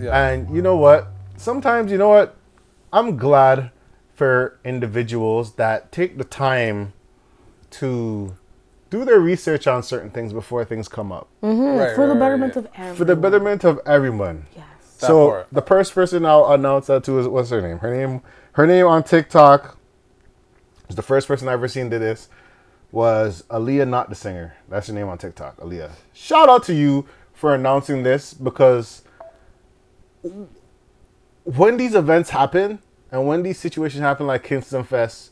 Yeah. And you know what? Sometimes, you know what? I'm glad for individuals that take the time to do their research on certain things before things come up. For the betterment of everyone. For the betterment of everyone. Yes. So the first person I'll announce that to is, what's her name? Her name on TikTok is the first person I ever seen do this was Aaliyah, not the singer. That's her name on TikTok, Aaliyah. Shout out to you for announcing this, because when these events happen and when these situations happen like Kingston Fest,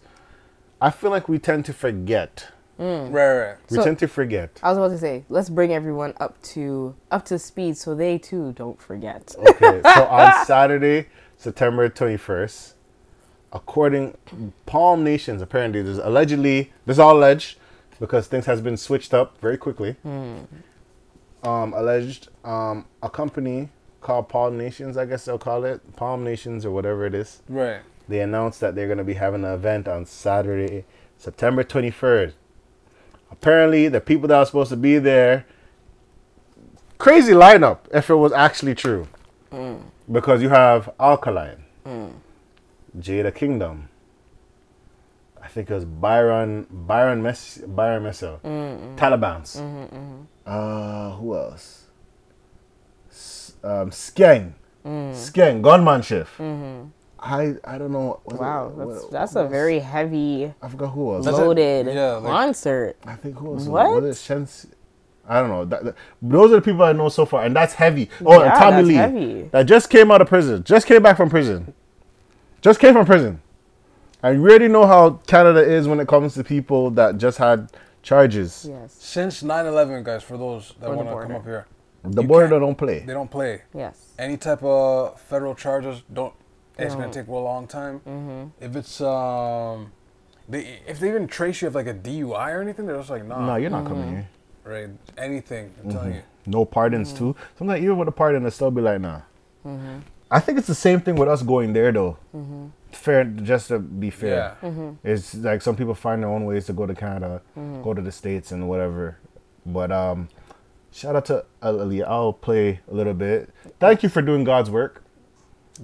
I feel like we tend to forget. Right. We tend to forget. I was about to say, let's bring everyone up to speed so they too don't forget. Okay, so on Saturday, September 21st, according Palm Nations, apparently this is all alleged because things has been switched up very quickly. Alleged, a company called Palm Nations, I guess they'll call it Palm Nations or whatever it is. Right. They announced that they're going to be having an event on Saturday, September 23rd. Apparently, the people that are supposed to be there, crazy lineup if it was actually true. Because you have Alkaline, Jada Kingdom, I think it was Byron Messel, Taliban's. Who else? Skeng, Gunmanship. I don't know. Wow, that's a very heavy, I forgot who else. loaded concert. I think who else? What? Was it Shens? I don't know. Those are the people I know so far, and that's heavy. Oh, and Tommy that's Lee, heavy. that just came out of prison, just came back from prison, And you already know how Canada is when it comes to people that just had charges. Yes. Since 9/11, guys, for those that want to come up here, The border don't play. they don't play. Yes. Any type of federal charges it's gonna take a long time. If it's if they even trace you of like a DUI or anything, they're just like, nah. No, you're not coming here. Right. Anything. I'm telling you. No pardons too. Sometimes even with a pardon, they still be like, nah. I think it's the same thing with us going there though. Fair, just to be fair. Yeah. It's like some people find their own ways to go to Canada, go to the States and whatever. But shout out to Aaliyah. I'll play a little bit. Thank you for doing God's work.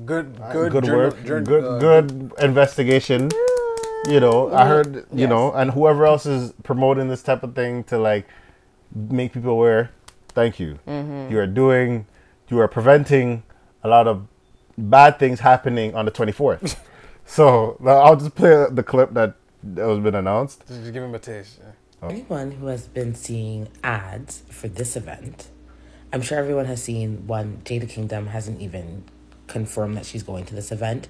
Good work. Good investigation. You know, I heard, you know, and whoever else is promoting this type of thing to like make people aware, thank you. You are preventing a lot of bad things happening on the 24th. So I'll just play the clip that has been announced. Just give him a taste. Yeah. Anyone who has been seeing ads for this event, I'm sure everyone has seen one. Jada Kingdom hasn't even confirmed that she's going to this event,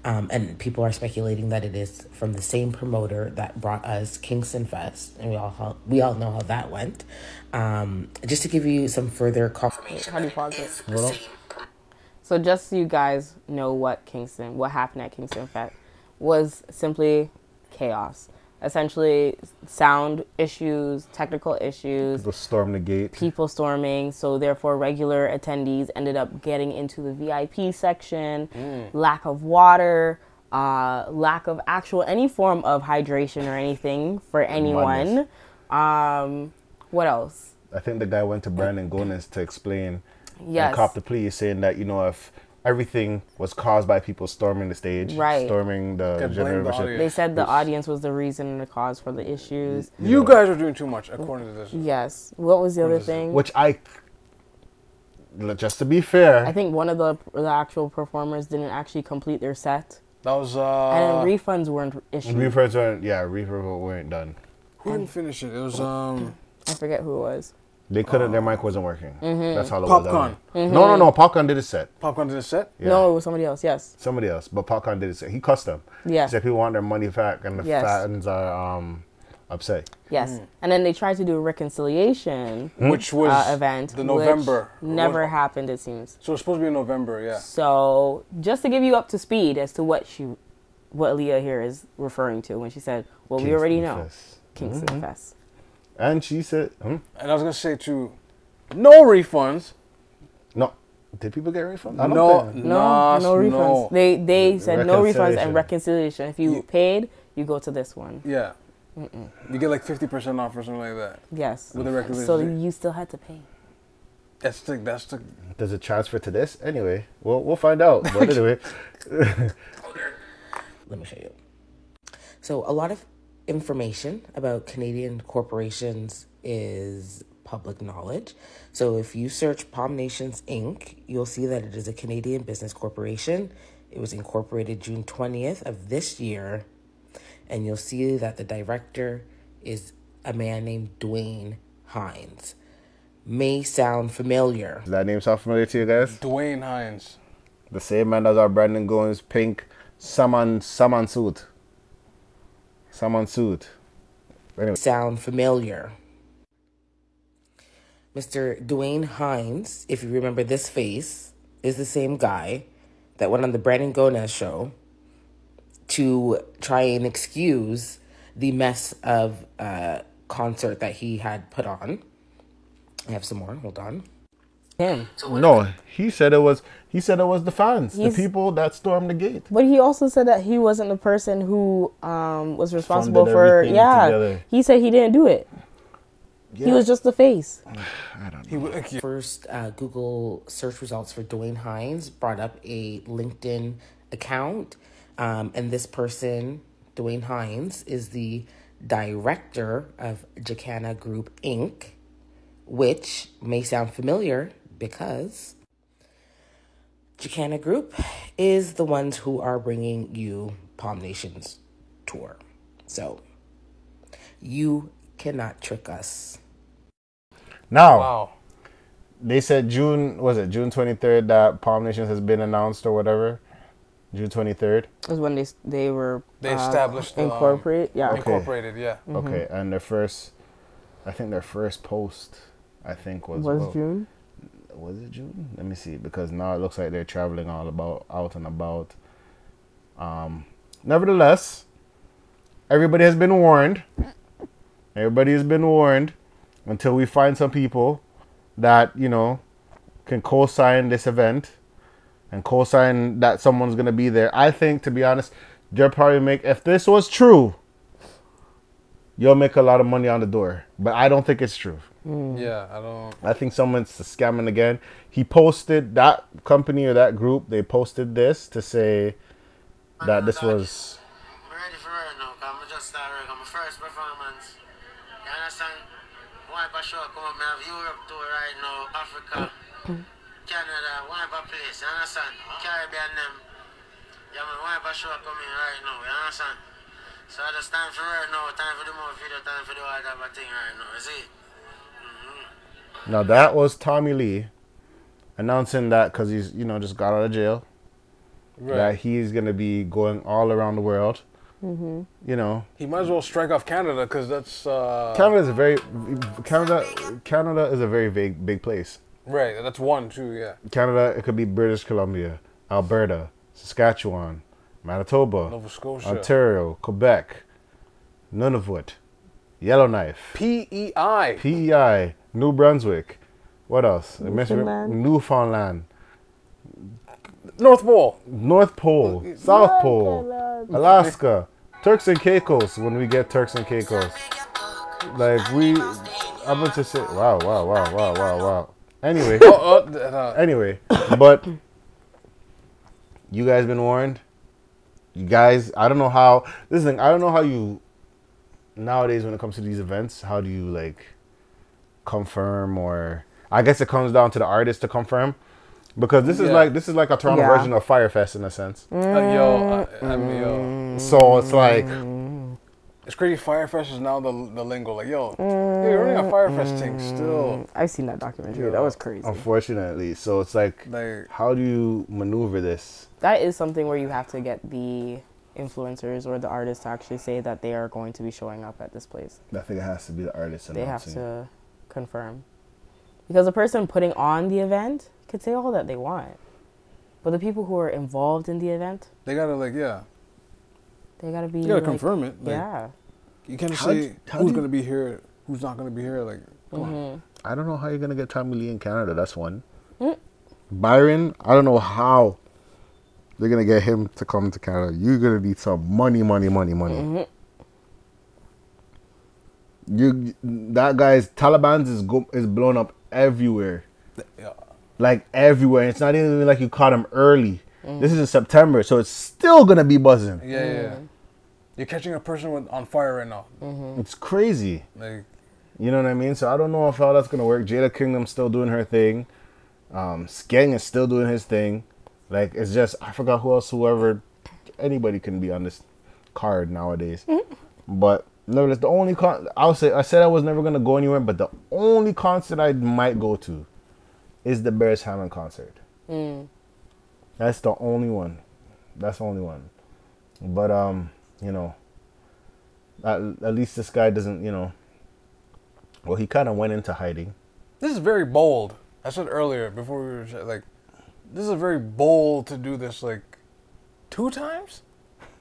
and people are speculating that it is from the same promoter that brought us Kingston Fest, and we all know how that went. Just to give you some further confirmation. How do you pause it? So just so you guys know what happened at Kingston Fest was simply chaos. Essentially, sound issues, technical issues. People storm the gate. People storming. So therefore, regular attendees ended up getting into the VIP section. Lack of water, lack of any form of hydration or anything for anyone. What else? I think the guy went to Brandon Gones to explain Yes. and cop the plea, saying that, you know, if everything was caused by people storming the stage, storming the generation. They said the audience was the reason and the cause for the issues. You guys are doing too much, according to this. Yes. What was the other thing? Which just to be fair, I think one of the actual performers didn't actually complete their set. That was and refunds weren't issued. Refunds weren't done. Who didn't finish it? It was I forget who it was. They couldn't. Their mic wasn't working. That's all it Popcorn. was. No. Popcorn did a set. Popcorn did a set? Yeah. No, it was somebody else. Yes. Somebody else, but Popcorn did a set. He cussed them. Yeah. He said people want their money back, and the fans are upset. Yes. And then they tried to do a reconciliation, which was event, the November. Which never happened, it seems. So it's supposed to be in November, yeah. So just to give you up to speed as to what Aaliyah here is referring to when she said, "Well, we already know Kingston Fest." And she said, and I was gonna say too, no refunds. No. Did people get refunds? No refunds. They said no refunds and reconciliation. If you paid, you go to this one. Yeah. You get like 50% off or something like that. Yes. With the reconciliation. So you still had to pay. That's the. Does it transfer to this? Anyway, we'll find out. But anyway. Let me show you. So a lot of information about Canadian corporations is public knowledge. So if you search Palm Nations Inc., you'll see that it is a Canadian business corporation. It was incorporated June 20th of this year. And you'll see that the director is a man named Dwayne Hines. May sound familiar. Does that name sound familiar to you guys? Dwayne Hines. The same man as our Brandon Goins pink salmon suit. Salmon suit. Anyway. Sound familiar. Mr. Dwayne Hines, if you remember this face, is the same guy that went on the Brandon Gomez show to try and excuse the mess of concert that he had put on. I have some more. Hold on. Him. No, he said it was the fans, the people that stormed the gate. But he also said that he wasn't the person who was responsible Funded for. everything Yeah, together. he said he didn't do it. Yeah. He was just the face. I don't know. First, Google search results for Dwayne Hines brought up a LinkedIn account. And this person, Dwayne Hines, is the director of Jacana Group, Inc., which may sound familiar because Jacana Group is the ones who are bringing you Palm Nations tour. So you cannot trick us. Now, Wow. they said June 23rd that Palm Nations has been announced or whatever? June 23rd? Was when they were established incorporate. Yeah. Okay. Incorporated, yeah. Okay, and their first post, was June. Was it June? Let me see, because now it looks like they're traveling out and about. Nevertheless, everybody has been warned. Everybody has been warned until we find some people that, can co-sign this event and co-sign that someone's going to be there. I think, to be honest, they'll probably if this was true, you'll make a lot of money on the door. But I don't think it's true. Yeah, I think someone's scamming again. He posted, that company or that group, they posted this to say that this was... I'm ready for it now, because I'm just started work on my first performance. You understand? One for show come up, I have Europe tour right now, Africa, Canada, one for place, you understand? Caribbean them. Yeah, man, one for show coming right now, you understand? So it's time for it now, time for the more video, time for the all type of thing right now, you see? Now that was Tommy Lee announcing that because he's, just got out of jail. Right. That he's going to be going all around the world. Mm-hmm. He might as well strike off Canada because that's... Canada is a very big place. Right, that's one too, yeah. Canada, it could be British Columbia, Alberta, Saskatchewan, Manitoba, Nova Scotia. Ontario, Quebec, Nunavut, Yellowknife, PEI, New Brunswick. What else? Newfoundland. North Pole. South Pole, Alaska, Turks and Caicos. When we get Turks and Caicos, I'm going to say, wow. Anyway, anyway, but you guys been warned. You guys, I don't know how. Listen, I don't know how you nowadays when it comes to these events. How do you confirm, or I guess it comes down to the artist to confirm. Because this is like a Toronto version of Firefest in a sense. Yo. So it's like it's crazy. Firefest is now the lingo. You're running a Firefest thing still. I've seen that documentary. That was crazy. Unfortunately, so it's like how do you maneuver this? That is something where you have to get the influencers or the artists to actually say that they are going to be showing up at this place. I think it has to be the artist announcing. They have to confirm. Because the person putting on the event could say all that they want. But the people who are involved in the event, they gotta they gotta be. You gotta confirm it. Yeah. You can't say who's gonna be here, who's not gonna be here. Come on. I don't know how you're gonna get Tommy Lee in Canada. That's one. Byron, I don't know how they're gonna get him to come to Canada. You're gonna need some money. That guy's Taliban's is blown up everywhere. Like everywhere. It's not even like you caught them early. This is in September, so it's still gonna be buzzing. Yeah. You're catching a person on fire right now. It's crazy. Like, you know what I mean? So I don't know if how that's gonna work. Jada Kingdom's still doing her thing. Skeng is still doing his thing. Like, it's just, I forgot whoever, anybody can be on this card nowadays. But nevertheless, the only I said I was never gonna go anywhere, but the only concert I might go to is the Bears Hammond concert. That's the only one. That's the only one. But you know, at least this guy doesn't, you know. Well, he kind of went into hiding. this is very bold. I said earlier before we were like, this is very bold to do this like 2 times.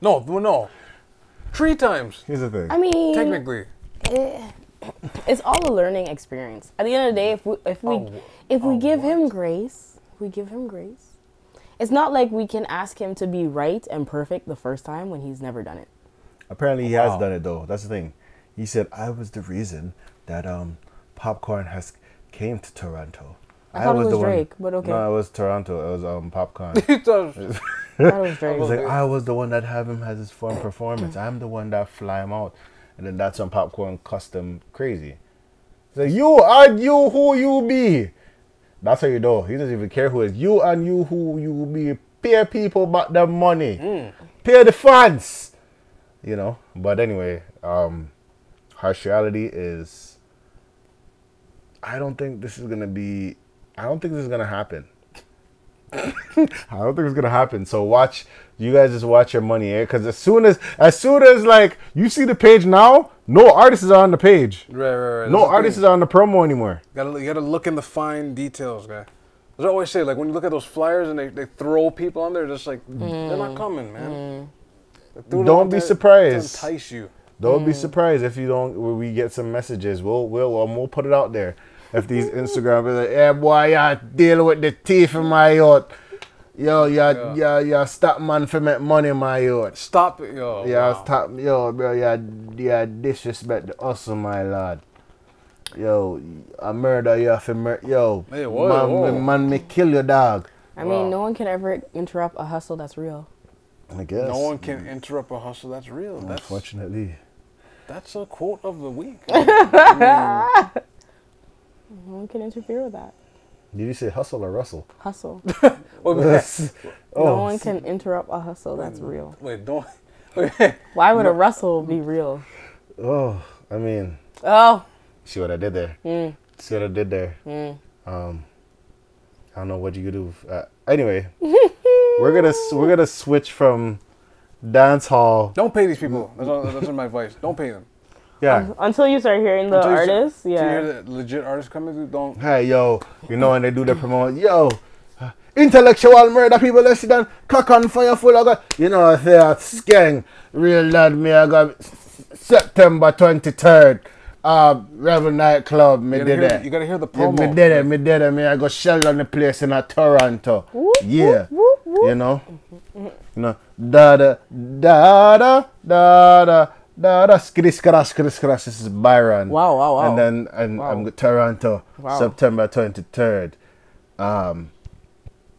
No, 3 times. Here's the thing. I mean, Technically. It's all a learning experience. At the end of the day, if we give him grace, it's not like we can ask him to be right and perfect the first time when he's never done it. Apparently he has done it though. That's the thing. He said, I was the reason that Popcorn has came to Toronto. I thought it was Drake, but okay. No, it was Toronto. It was Popcorn. I thought it was Drake. He's like, I was the one that have him as his fun performance. I'm the one that fly him out. And then that's when Popcorn cussed him crazy. He's like, you who you be. That's how you know. He doesn't even care who it is. You and you who you be. Pay people back their money. Pay the fans. You know. But anyway, harsh reality is, I don't think this is going to happen. I don't think it's gonna happen. So you guys just watch your money, because as soon as like you see the page now, no artist is on the page. Right. No artist is on the promo anymore. You gotta look in the fine details, guy. As I always say, like when you look at those flyers and they throw people on there, just like they're not coming, man. Don't be surprised. To entice you. Don't be surprised if you don't. When we get some messages, we'll put it out there. If these Instagram be like, hey boy, you deal with the thief in my yacht. Yo, you stop man for make money in my yacht. Stop it, yo. Yeah, wow. Stop, yo, bro, you disrespect the hustle, my lord. Yo, a murder, you have to murder. Yo, hey, whoa. Man, me kill your dog. I mean, no one can ever interrupt a hustle that's real. I guess. No one can interrupt a hustle that's real. Unfortunately. That's a quote of the week. No one can interfere with that. Did you say hustle or rustle? Hustle. No one can interrupt a hustle that's real. Wait, don't. Why would a rustle be real? Oh, I mean. Oh. See what I did there? See what I did there? I don't know what you could do. Anyway, we're gonna switch from dance hall. Don't pay these people. That's my advice. Don't pay them. Yeah. Until you start hearing the artists, yeah. Until you hear the legit artists coming through, don't. Hey, yo, you know when they do their promotion, yo, intellectual murder people, let's sit down, cock on fire full of God. You know, I say, skeng, real lad, me, I got September 23rd, Rebel Nightclub, me did it. You gotta hear the promo. Me did it, me, I go shell on the place in Toronto. Yeah. You know? You know, da-da, skris. This is Byron. Wow. And then I'm Toronto, September 23rd.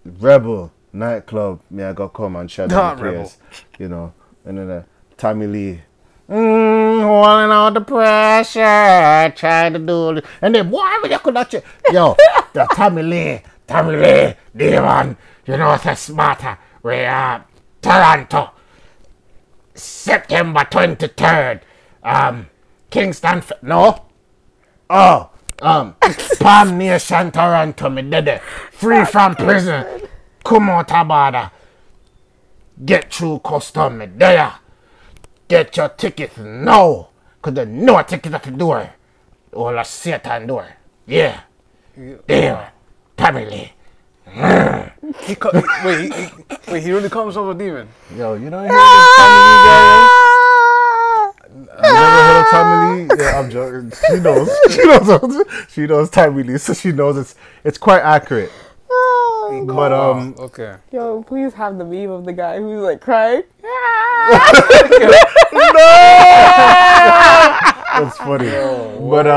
Rebel Nightclub. Me, I got come and shut down the place. You know, and then Tommy Lee. Holding out the pressure, trying to do it. And then, why would you could not check? Yo, the Tommy Lee, Demon. You know what's smarter? We are Toronto. September 23rd. Kingston Palm Nation, Toronto, me did it. Free from prison. Come out of border. Get through custom, me there. Get your tickets now. Cause there's no ticket at the door. All a Satan door. Yeah. Damn. Family. Wait, he really calls himself a demon? Yo, you don't hear this Tommy Lee guy? You never heard of Tommy Lee? Yeah, I'm joking. She knows Tommy Lee, so she knows it's quite accurate. But okay. Yo, please have the meme of the guy who's like crying. No! That's funny. But